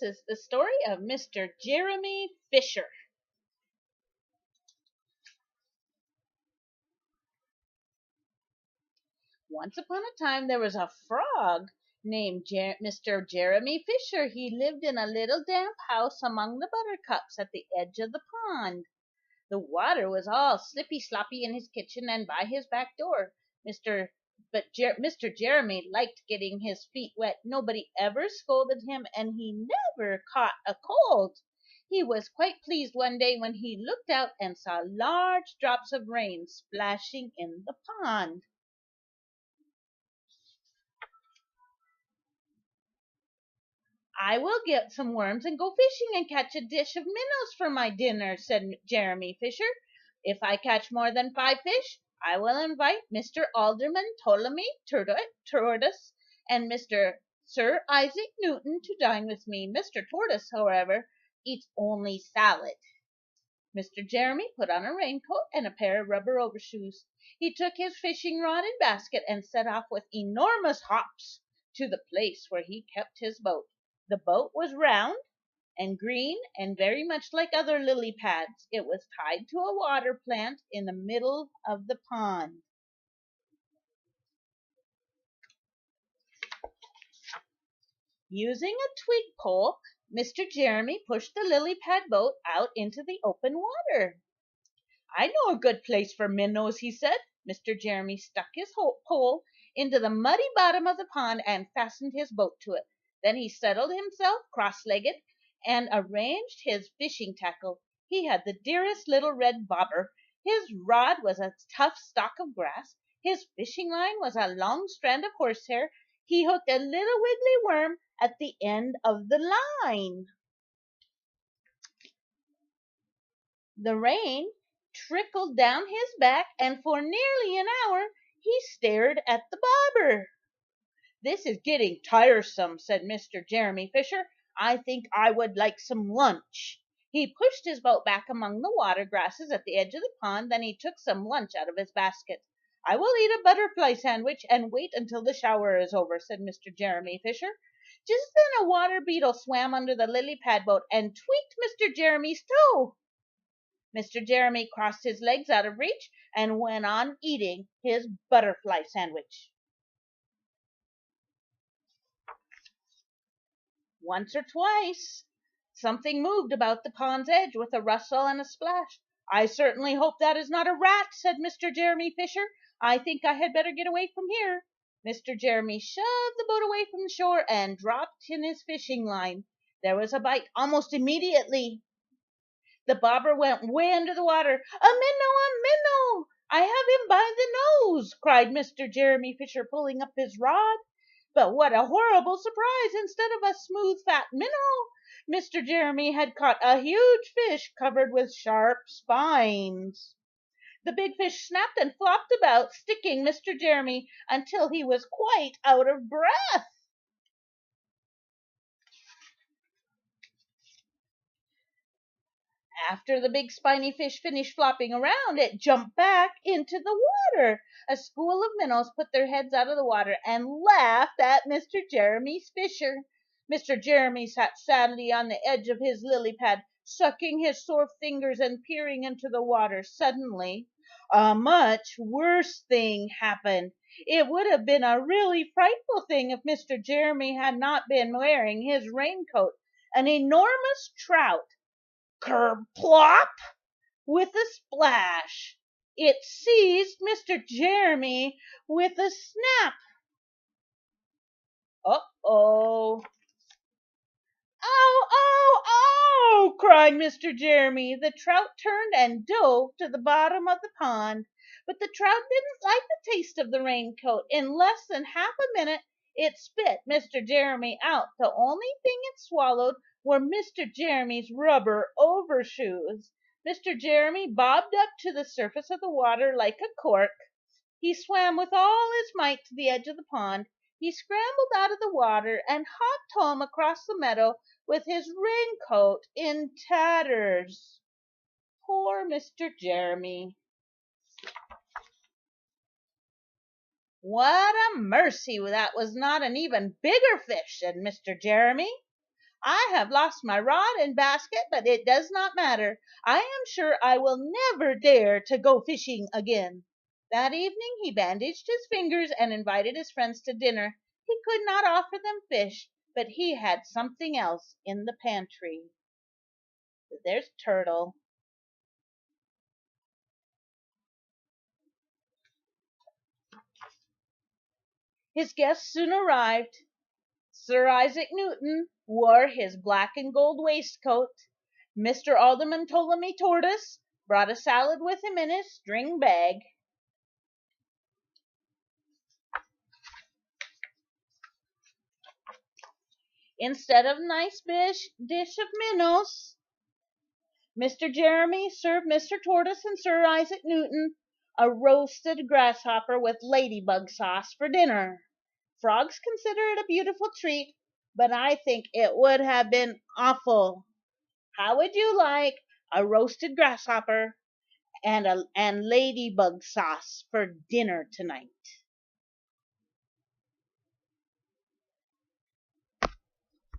is the story of Mr. Jeremy Fisher. Once upon a time there was a frog named Mr. Jeremy Fisher. He lived in a little damp house among the buttercups at the edge of the pond. The water was all slippy sloppy in his kitchen and by his back door. Mr. Jeremy liked getting his feet wet. Nobody ever scolded him, and he never caught a cold. He was quite pleased one day when he looked out and saw large drops of rain splashing in the pond. "I will get some worms and go fishing and catch a dish of minnows for my dinner," said Jeremy Fisher. "If I catch more than 5 fish, I will invite Mr. Alderman Ptolemy Tortoise and Mr. Sir Isaac Newton to dine with me. Mr. Tortoise, however, eats only salad." Mr. Jeremy put on a raincoat and a pair of rubber overshoes. He took his fishing rod and basket and set off with enormous hops to the place where he kept his boat. The boat was round and green and very much like other lily pads. It was tied to a water plant in the middle of the pond. Using a twig pole, Mr. Jeremy pushed the lily pad boat out into the open water. "I know a good place for minnows," he said. Mr. Jeremy stuck his pole into the muddy bottom of the pond and fastened his boat to it. Then he settled himself cross-legged and arranged his fishing tackle. He had the dearest little red bobber. His rod was a tough stalk of grass. His fishing line was a long strand of horsehair. He hooked a little wiggly worm at the end of the line. The rain trickled down his back, and for nearly an hour he stared at the bobber. "This is getting tiresome," said Mr. Jeremy Fisher. "I think I would like some lunch." He pushed his boat back among the water grasses at the edge of the pond. Then he took some lunch out of his basket. "I will eat a butterfly sandwich and wait until the shower is over," said Mr. Jeremy Fisher. Just then a water beetle swam under the lily pad boat and tweaked Mr. Jeremy's toe. Mr. Jeremy crossed his legs out of reach and went on eating his butterfly sandwich. Once or twice something moved about the pond's edge with a rustle and a splash. "I certainly hope that is not a rat," said Mr. Jeremy Fisher. "I think I had better get away from here." Mr. Jeremy shoved the boat away from the shore and dropped in his fishing line. There was a bite almost immediately. The bobber went way under the water. "A minnow, a minnow! I have him by the nose!" cried Mr. Jeremy Fisher, pulling up his rod. But what a horrible surprise! Instead of a smooth, fat minnow, Mr. Jeremy had caught a huge fish covered with sharp spines. The big fish snapped and flopped about, sticking Mr. Jeremy until he was quite out of breath. After the big spiny fish finished flopping around, it jumped back into the water. A school of minnows put their heads out of the water and laughed at Mr. Jeremy Fisher. Mr. Jeremy sat sadly on the edge of his lily pad, sucking his sore fingers and peering into the water. Suddenly, a much worse thing happened. It would have been a really frightful thing if Mr. Jeremy had not been wearing his raincoat. An enormous trout, kerplop, with a splash, it seized Mr. Jeremy with a snap. "Uh-oh! Ow, ow, ow!" cried Mr. Jeremy. The trout turned and dove to the bottom of the pond. But the trout didn't like the taste of the raincoat. In less than half a minute it spit Mr. Jeremy out. The only thing it swallowed were Mr. Jeremy's rubber overshoes. Mr. Jeremy bobbed up to the surface of the water like a cork. He swam with all his might to the edge of the pond. He scrambled out of the water and hopped home across the meadow with his raincoat in tatters. Poor Mr. Jeremy. "What a mercy that was not an even bigger fish," said Mr. Jeremy. I have lost my rod and basket, but it does not matter. I am sure I will never dare to go fishing again." That evening he bandaged his fingers and invited his friends to dinner. He could not offer them fish, but he had something else in the pantry. There's Turtle. His guests soon arrived. Sir Isaac Newton wore his black and gold waistcoat. Mr. Alderman Ptolemy Tortoise brought a salad with him in his string bag. Instead of nice dish of minnows, Mr. Jeremy served Mr. Tortoise and Sir Isaac Newton a roasted grasshopper with ladybug sauce for dinner. Frogs consider it a beautiful treat, but I think it would have been awful. How would you like a roasted grasshopper and ladybug sauce for dinner tonight?